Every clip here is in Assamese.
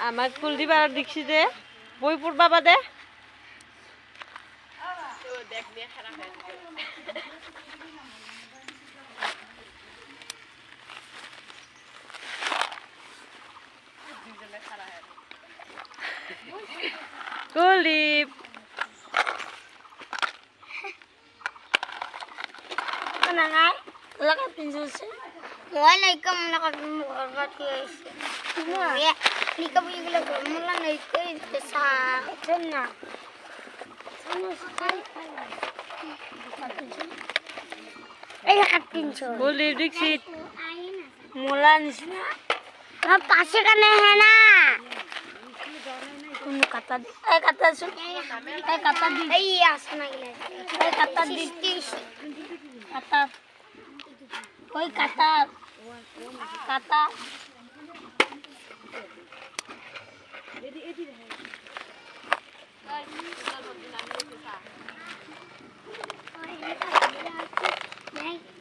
আমার কুলদীপ আর দেখছি যে বই পড়বা বাদে Kuldeep Why like kamu nakagmukat guys? Ya, ni kamu yung lago mula na ito sa na. Ay nakatinso. Kuldeep দেখছি Mula na siya. Napasya ka na hena. Kuno kata di. Ay kata su. Ay kata di. Ay asa na ilan. Ay kata di. Kata. Hoy kata. Kata.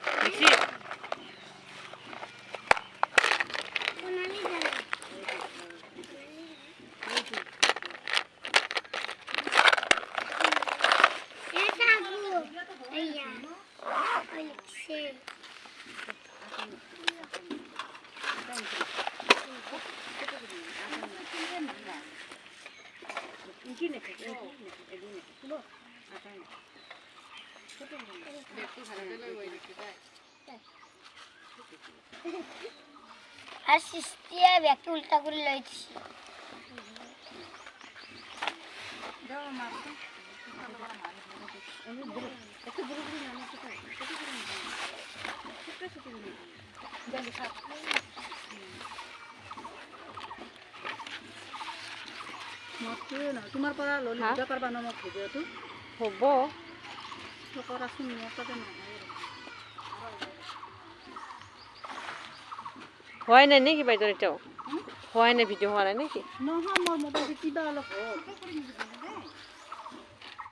দেখছি Asistia ব্যাগটা উল্টা করে লইছি তোমাৰ পৰা ললি বুজা পাৰবা ন মোক ভিডিঅ'টো হ'ব কৰাচোন মোৰ তাতে নহয় হয় নাই নাকি বাইদেউ এটাও হয় নাই ভিডিও হওয়া নাই নাকি নহয় মোৰ মোবাইলটো কিবা অলপ